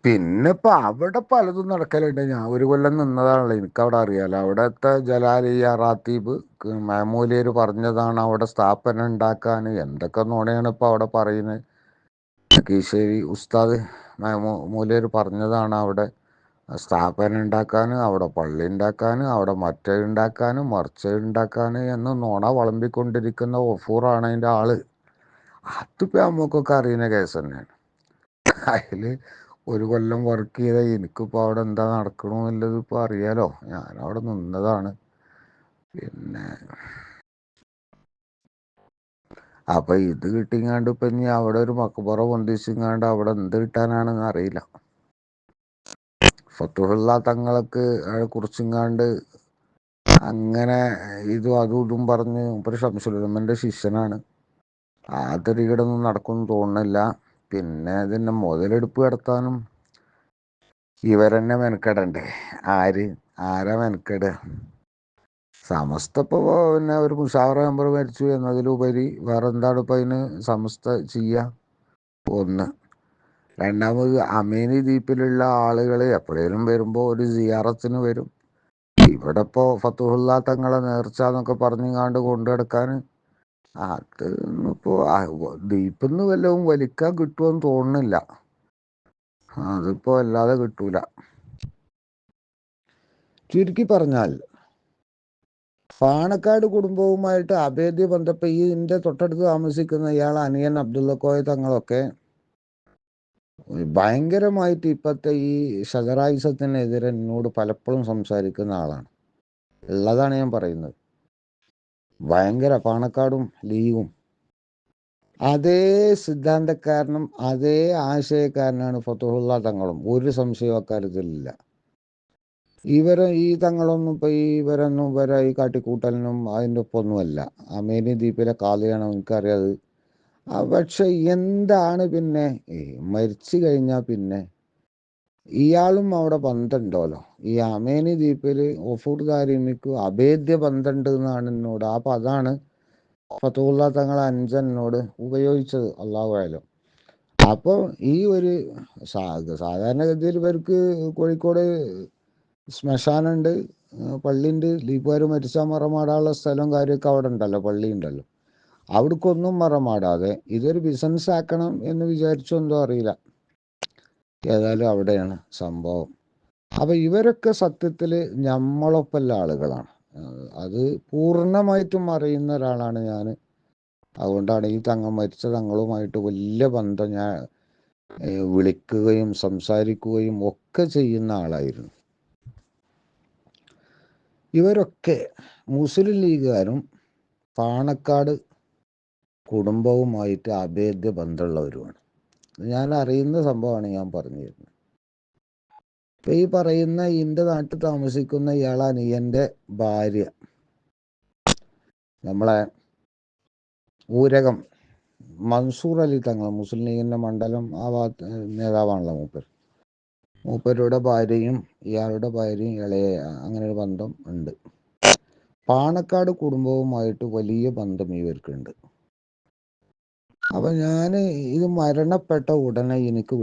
പിന്നെ ഇപ്പൊ അവിടെ പലതും നടക്കലുണ്ട്. ഞാൻ ഒരു കൊല്ലം നിന്നതാണല്ലോ, എനിക്കവിടെ അറിയാലോ. അവിടുത്തെ ജലാലിയ റാത്തീബ് മാമൂലിയർ പറഞ്ഞതാണ് അവിടെ സ്ഥാപനം ഉണ്ടാക്കാൻ. എന്തൊക്കെ നുണയാണ് ഇപ്പൊ അവിടെ പറയുന്നത്. കീശ്ശേരി ഉസ്താദ് മാമൂലിയർ പറഞ്ഞതാണ് അവിടെ സ്ഥാപനം ഉണ്ടാക്കാനും അവിടെ പള്ളി ഉണ്ടാക്കാനും അവിടെ മറ്റേ ഉണ്ടാക്കാനും മറിച്ച ഉണ്ടാക്കാനും എന്ന് നുണ വളമ്പിക്കൊണ്ടിരിക്കുന്ന ഒഫൂറാണ് അതിൻ്റെ ആള്. അതിപ്പോൾ നമുക്കൊക്കെ അറിയുന്ന കേസ് തന്നെയാണ്. അതിൽ ഒരു കൊല്ലം വർക്ക് ചെയ്ത എനിക്കിപ്പോൾ അവിടെ എന്താ നടക്കണമെന്നുള്ളത് ഇപ്പോൾ അറിയാലോ. ഞാനവിടെ നിന്നതാണ്. പിന്നെ അപ്പം ഇത് കിട്ടിങ്ങാണ്ട് ഇപ്പം ഇനി അവിടെ ഒരു മക്കബറ പൊന്തിച്ചിങ്ങാണ്ട് അവിടെ എന്ത് കിട്ടാനാണെന്ന് അറിയില്ല. ഫത്തുഹുള്ള തങ്ങൾക്ക് കുറിച്ചിങ്ങാണ്ട് അങ്ങനെ ഇതും അതും ഇതും പറഞ്ഞ് ഒരു ശംസുലുലമൻ്റെ ശിഷ്യനാണ്. ആ തരികിടൊന്നും നടക്കുമെന്ന് തോന്നുന്നില്ല. പിന്നെ ഇതിൻ്റെ മുതലെടുപ്പ് നടത്താനും ഇവരെന്നെ മെനക്കെടണ്ടേ. ആരാ മെനക്കെടുക? സമസ്ത ഇപ്പോൾ പിന്നെ ഒരു മുഷാവറ മെമ്പർ മരിച്ചു എന്നതിലുപരി വേറെ എന്താണ് ഇപ്പോൾ അതിന് സമസ്ത ചെയ്യുക? ഒന്ന്. രണ്ടാമത് അമീനി ദ്വീപിലുള്ള ആളുകൾ എപ്പോഴേലും വരുമ്പോൾ ഒരു സിയാറത്തിന് വരും. ഇവിടെ ഇപ്പോൾ ഫത്തുഹുള്ള തങ്ങളെ നേർച്ച എന്നൊക്കെ പറഞ്ഞുങ്ങാണ്ട് കൊണ്ടു നടക്കാൻ അത് ഇപ്പോൾ ദ്വീപ്പിൽ നിന്ന് വല്ലതും വലിക്കാൻ കിട്ടുമെന്ന് തോന്നുന്നില്ല. അതിപ്പോൾ അല്ലാതെ കിട്ടൂല. ചുരുക്കി പറഞ്ഞാൽ പാണക്കാട് കുടുംബവുമായിട്ട് അഭേദ്യ ബന്ധപ്പെട്ട ഈ ഇതിൻ്റെ തൊട്ടടുത്ത് താമസിക്കുന്ന ഇയാൾ അനിയൻ അബ്ദുള്ളക്കോയ തങ്ങളൊക്കെ ഭയങ്കരമായിട്ട് ഇപ്പോഴത്തെ ഈ ഷജറായിസത്തിനെതിരെ എന്നോട് പലപ്പോഴും സംസാരിക്കുന്ന ആളാണ്. ഉള്ളതാണ് ഞാൻ പറയുന്നത്. ഭയങ്കര പാണക്കാടും ലീഗും അതേ സിദ്ധാന്തക്കാരനും അതേ ആശയക്കാരനാണ് ഫത്തുഹുള്ള തങ്ങളും. ഒരു സംശയവും അക്കാര്യത്തിലില്ല. ഈ തങ്ങളൊന്നും ഇപ്പോൾ ഇവരൊന്നും ഈ കാട്ടിക്കൂട്ടലിനും അതിൻ്റെ ഒപ്പമൊന്നുമല്ല. അമേനി ദ്വീപിലെ കാളിയാണ്, എനിക്കറിയാത്. പക്ഷെ എന്താണ് പിന്നെ മരിച്ചു കഴിഞ്ഞാൽ പിന്നെ ഇയാളും അവിടെ ബന്ധമുണ്ടല്ലോ. ഈ അമേനി ദ്വീപിൽ ഒഫൂർ ദാരിമിക്ക് അഭേദ്യ ബന്ധമുണ്ട് എന്നാണ് എന്നോട്. അപ്പം അതാണ് ഫത്തുഹുള്ള തങ്ങൾ അഞ്ചനോട് ഉപയോഗിച്ചത്. അള്ളാഹു ആയാലും അപ്പോൾ ഈ ഒരു സാധാരണഗതിയിൽ ഇവർക്ക് കോഴിക്കോട് ശ്മശാനമുണ്ട്, പള്ളിയുണ്ട്. ദ്വീപുകാർ മരിച്ചാൽ മറമാടാനുള്ള സ്ഥലവും കാര്യമൊക്കെ അവിടെ ഉണ്ടല്ലോ, പള്ളി ഉണ്ടല്ലോ. അവിടേക്കൊന്നും മറമാടാതെ ഇതൊരു ബിസിനസ് ആക്കണം എന്ന് വിചാരിച്ചോ എന്തോ അറിയില്ല. ഏതായാലും അവിടെയാണ് സംഭവം. അപ്പം ഇവരൊക്കെ സത്യത്തിൽ നമ്മളൊപ്പമുള്ള ആളുകളാണ്. അത് പൂർണ്ണമായിട്ടും അറിയുന്ന ഒരാളാണ് ഞാൻ. അതുകൊണ്ടാണ് ഈ മരിച്ച തങ്ങളുമായിട്ട് വലിയ ബന്ധം ഞാൻ വിളിക്കുകയും സംസാരിക്കുകയും ഒക്കെ ചെയ്യുന്ന ആളായിരുന്നു. ഇവരൊക്കെ മുസ്ലിം ലീഗുകാരും പാണക്കാട് കുടുംബവുമായിട്ട് അഭേദ്യ ബന്ധമുള്ളവരുമാണ്. ഞാൻ അറിയുന്ന സംഭവമാണ് ഞാൻ പറഞ്ഞു തരുന്നത്. ഇപ്പം ഈ പറയുന്ന എൻ്റെ നാട്ടിൽ താമസിക്കുന്ന ഇയാളാണ് എൻ്റെ ഭാര്യ. നമ്മളെ ഊരകം മൻസൂർ അലി തങ്ങൾ, മുസ്ലിം ലീഗിൻ്റെ മണ്ഡലം ആ ഭാഗത്ത് നേതാവാണല്ലോ മൂപ്പരുടെ ഭാര്യയും ഇയാളുടെ ഭാര്യയും ഇളയ അങ്ങനെ ഒരു ബന്ധം ഉണ്ട്. പാണക്കാട് കുടുംബവുമായിട്ട് വലിയ ബന്ധം ഇവർക്കുണ്ട്. അപ്പം ഞാൻ ഇത് മരണപ്പെട്ട ഉടനെ എനിക്ക്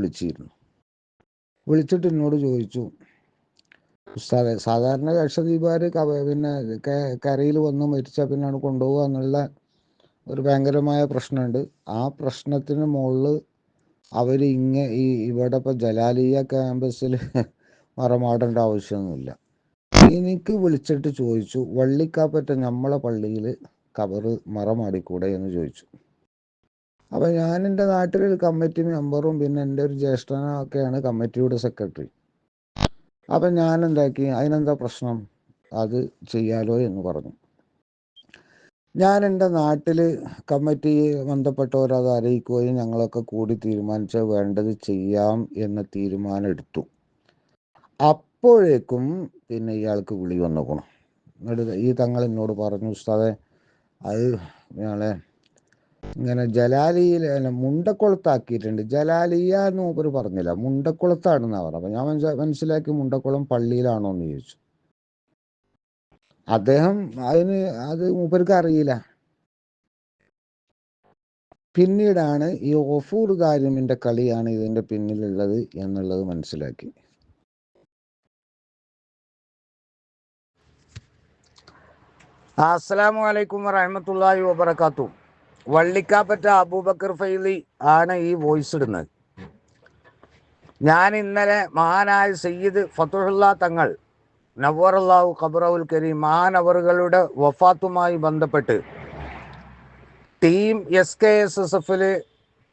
വിളിച്ചിട്ട് എന്നോട് ചോദിച്ചു, ഉസ്താദെ, സാധാരണ ലക്ഷദ്വീപുകാർ പിന്നെ കരയിൽ വന്ന് മരിച്ചാൽ പിന്നെയാണ് കൊണ്ടുപോകുക എന്നുള്ള ഒരു ഭയങ്കരമായ പ്രശ്നമുണ്ട്. ആ പ്രശ്നത്തിന് മുകളിൽ അവർ ഇവിടെ ഇപ്പോൾ ജലാലിയ ക്യാമ്പസിൽ മറമാടേണ്ട ആവശ്യമൊന്നുമില്ല. എനിക്ക് വിളിച്ചിട്ട് ചോദിച്ചു, വള്ളിക്കാപ്പറ്റ നമ്മളെ പള്ളിയിൽ കബറ് മറമാടിക്കൂടെ എന്ന് ചോദിച്ചു. അപ്പം ഞാൻ എൻ്റെ നാട്ടിലൊരു കമ്മിറ്റി മെമ്പറും പിന്നെ എൻ്റെ ഒരു ജ്യേഷ്ഠനൊക്കെയാണ് കമ്മിറ്റിയുടെ സെക്രട്ടറി. അപ്പം ഞാൻ എന്താക്കി, അതിനെന്താ പ്രശ്നം, അത് ചെയ്യാലോ എന്ന് പറഞ്ഞു. ഞാൻ എൻ്റെ നാട്ടിൽ കമ്മിറ്റി ബന്ധപ്പെട്ടവരത് അറിയിക്കുകയും ഞങ്ങളൊക്കെ കൂടി തീരുമാനിച്ച് വേണ്ടത് ചെയ്യാം എന്ന തീരുമാനം എടുത്തു. അപ്പോഴേക്കും പിന്നെ ഇയാൾക്ക് വിളി വന്നേക്കണം. എന്നിട്ട് ഈ തങ്ങൾ എന്നോട് പറഞ്ഞു, ഉസ്താദെ, അത് ഞങ്ങളെ ഇങ്ങനെ ജലാലിയിൽ മുണ്ടക്കുളത്താക്കിയിട്ടുണ്ട്. ജലാലിയ എന്ന് മൂപ്പർ പറഞ്ഞില്ല, മുണ്ടക്കുളത്താണെന്നാണ് പറഞ്ഞത്. അപ്പം ഞാൻ മനസ്സിലാക്കി മുണ്ടക്കുളം പള്ളിയിലാണോ എന്ന് ചോദിച്ചു. അദ്ദേഹം അത് മൂപ്പർക്ക് അറിയില്ല. പിന്നീടാണ് ഈ ഗഫൂർ കാരിമിൻ്റെ കളിയാണ് ഇതിൻ്റെ പിന്നിലുള്ളത് എന്നുള്ളത് മനസ്സിലാക്കി. അസ്സലാമു അലൈക്കും വറഹ്മത്തുള്ളാഹി വബറകാതുഹു. വള്ളിക്കാപ്പറ്റ അബൂബക്കർ ഫൈലി ആണ് ഈ വോയിസ് ഇടുന്നത്. ഞാൻ ഇന്നലെ മഹാനായ സയ്യിദ് ഫതുഹുല്ലാ തങ്ങൾ നവ്വറല്ലാഹു ഖബറഹുൽ കരീം മഹാനവറുകളുടെ വഫാത്തുമായി ബന്ധപ്പെട്ട് ടീം SKSSF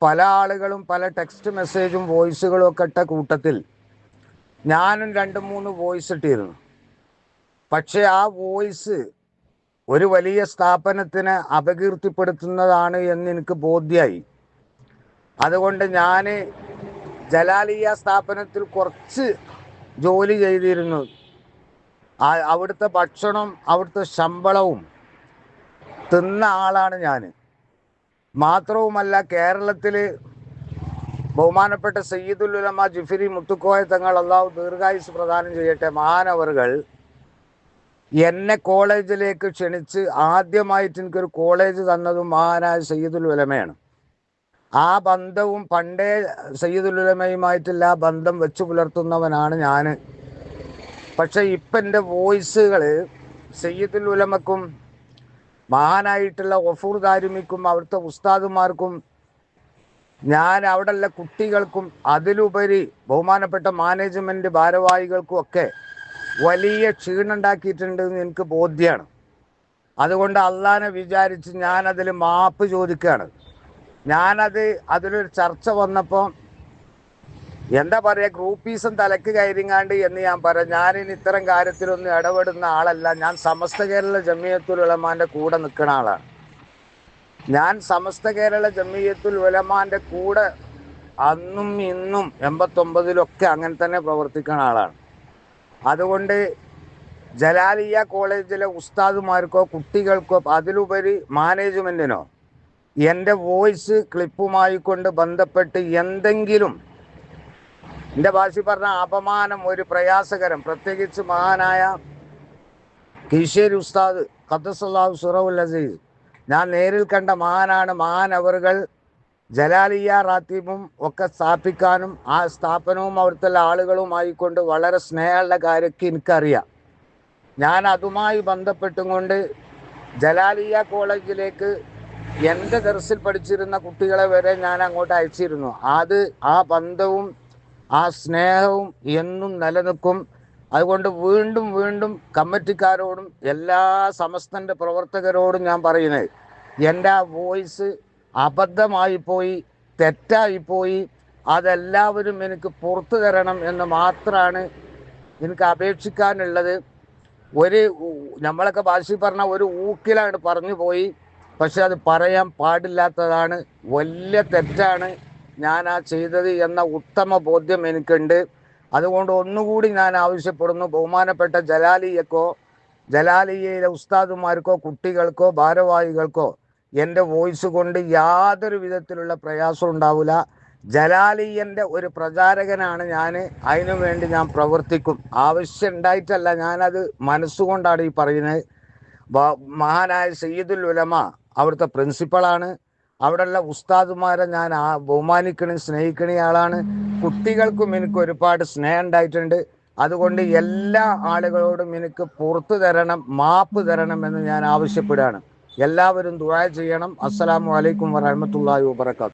പല ആളുകളും പല ടെക്സ്റ്റ് മെസ്സേജും വോയിസുകളും ഒക്കെ ഇട്ട കൂട്ടത്തിൽ ഞാനും 2-3 വോയിസ് ഇട്ടിരുന്നു. പക്ഷേ ആ വോയിസ് ഒരു വലിയ സ്ഥാപനത്തിനെ അപകീർത്തിപ്പെടുത്തുന്നതാണ് എന്ന് എനിക്ക് ബോധ്യമായി. അതുകൊണ്ട് ഞാൻ ജലാലിയ സ്ഥാപനത്തിൽ കുറച്ച് ജോലി ചെയ്തിരുന്നു. അവിടുത്തെ ഭക്ഷണം അവിടുത്തെ ശമ്പളവും തിന്ന ആളാണ് ഞാൻ. മാത്രവുമല്ല, കേരളത്തിൽ ബഹുമാനപ്പെട്ട സയ്യിദുൽ ഉലമ ജിഫ്രി മുത്തുക്കോയ തങ്ങൾ അള്ളാഹു ദീർഘായുസ് പ്രദാനം ചെയ്യട്ടെ മഹാനവറുകൾ എന്നെ കോളേജിലേക്ക് ക്ഷണിച്ച് ആദ്യമായിട്ട് എനിക്കൊരു കോളേജ് തന്നതും മഹാനായ സയ്യിദുൽ ഉലമയാണ്. ആ ബന്ധവും പണ്ടേ സയ്യിദുൽ ഉലമയുമായിട്ടുള്ള ആ ബന്ധം വെച്ച് പുലർത്തുന്നവനാണ് ഞാൻ. പക്ഷെ ഇപ്പം എൻ്റെ വോയിസുകൾ സയ്യിദുൽ ഉലമക്കും മഹാനായിട്ടുള്ള ഗഫൂർ ദാരിമിക്കും അവിടുത്തെ ഉസ്താദുമാർക്കും ഞാൻ അവിടെയുള്ള കുട്ടികൾക്കും അതിലുപരി ബഹുമാനപ്പെട്ട മാനേജ്മെൻറ്റ് ഭാരവാഹികൾക്കും ഒക്കെ വലിയ ക്ഷീണുണ്ടാക്കിയിട്ടുണ്ടെന്ന് എനിക്ക് ബോധ്യമാണ്. അതുകൊണ്ട് അള്ളാനെ വിചാരിച്ച് ഞാനതിൽ മാപ്പ് ചോദിക്കുകയാണ്. അതിലൊരു ചർച്ച വന്നപ്പോൾ എന്താ പറയുക, ഗ്രൂപ്പീസും തലക്ക് കയറിങ്ങാണ്ട് എന്ന് ഞാൻ പറയാം. ഞാനിനി ഇത്തരം കാര്യത്തിലൊന്നും ഇടപെടുന്ന ആളല്ല. ഞാൻ സമസ്ത കേരള ജമിയത്തുൽ ഉലമാൻ്റെ കൂടെ നിൽക്കുന്ന ആളാണ്. ഞാൻ സമസ്ത കേരള ജമിയത്തുൽ ഉലമാൻ്റെ കൂടെ അന്നും ഇന്നും 89-ലൊക്കെ അങ്ങനെ തന്നെ പ്രവർത്തിക്കുന്ന ആളാണ്. അതുകൊണ്ട് ജലാലിയ കോളേജിലെ ഉസ്താദുമാർക്കോ കുട്ടികൾക്കോ അതിലുപരി മാനേജ്മെൻറ്റിനോ എൻ്റെ വോയിസ് ക്ലിപ്പുമായി കൊണ്ട് ബന്ധപ്പെട്ട് എന്തെങ്കിലും എൻ്റെ ഭാഷ പറഞ്ഞ അപമാനം, ഒരു പ്രയാസകരം, പ്രത്യേകിച്ച് മഹാനായ കീശേരി ഉസ്താദ് ഖദ്ദസല്ലാഹു സിറഹുൽ അസീസ് ഞാൻ നേരിൽ കണ്ട മഹാനാണ്. മഹാനവറുകൾ ജലാലിയ റാത്തീബും ഒക്കെ സ്ഥാപിക്കാനും ആ സ്ഥാപനവും അവിടുത്തെ ആളുകളുമായിക്കൊണ്ട് വളരെ സ്നേഹമുള്ള കാര്യമൊക്കെ എനിക്കറിയാം. ഞാൻ അതുമായി ബന്ധപ്പെട്ടും കൊണ്ട് ജലാലിയ കോളേജിലേക്ക് എൻ്റെ ദർസിൽ പഠിച്ചിരുന്ന കുട്ടികളെ വരെ ഞാൻ അങ്ങോട്ട് അയച്ചിരുന്നു. ആ ബന്ധവും ആ സ്നേഹവും എന്നും നിലനിൽക്കും. അതുകൊണ്ട് വീണ്ടും വീണ്ടും കമ്മിറ്റിക്കാരോടും എല്ലാ സമസ്തൻ്റെ പ്രവർത്തകരോടും ഞാൻ പറയുന്നത്, എൻ്റെ ആ വോയിസ് അബദ്ധമായിപ്പോയി, തെറ്റായിപ്പോയി, അതെല്ലാവരും എനിക്ക് പുറത്തു തരണം എന്ന് മാത്രമാണ് എനിക്ക് അപേക്ഷിക്കാനുള്ളത്. നമ്മളൊക്കെ ഭാഷയിൽ പറഞ്ഞ ഒരു ഊക്കിലാണ് പറഞ്ഞു പോയി. പക്ഷെ അത് പറയാൻ പാടില്ലാത്തതാണ്, വലിയ തെറ്റാണ് ഞാൻ ആ ചെയ്തത് എന്ന ഉത്തമ ബോധ്യം എനിക്കുണ്ട്. അതുകൊണ്ട് ഒന്നുകൂടി ഞാൻ ആവശ്യപ്പെടുന്നു, ബഹുമാനപ്പെട്ട ജലാലിയക്കോ ജലാലിയയിലെ ഉസ്താദുമാർക്കോ കുട്ടികൾക്കോ ഭാരവാഹികൾക്കോ എൻ്റെ വോയിസ് കൊണ്ട് യാതൊരു വിധത്തിലുള്ള പ്രയാസവും ഉണ്ടാവില്ല. ജലാലിയൻ്റെ ഒരു പ്രചാരകനാണ് ഞാൻ. അതിനു വേണ്ടി ഞാൻ പ്രവർത്തിക്കും. ആവശ്യം ഉണ്ടായിട്ടല്ല, ഞാനത് മനസ്സുകൊണ്ടാണ് ഈ പറയുന്നത്. മഹാനായ സയ്യിദുൽ ഉലമ അവിടുത്തെ പ്രിൻസിപ്പളാണ്. അവിടെയുള്ള ഉസ്താദുമാരെ ഞാൻ ബഹുമാനിക്കണ സ്നേഹിക്കണ ആളാണ്. കുട്ടികൾക്കും എനിക്ക് ഒരുപാട് സ്നേഹം ഉണ്ടായിട്ടുണ്ട്. അതുകൊണ്ട് എല്ലാ ആളുകളോടും എനിക്ക് പുറത്തു തരണം, മാപ്പ് തരണം എന്ന് ഞാൻ ആവശ്യപ്പെടുകയാണ്. എല്ലാവരും ദുആ ചെയ്യണം. അസ്സലാമു അലൈക്കും വറഹ്മത്തുള്ളാഹി വബറകാതുഹു.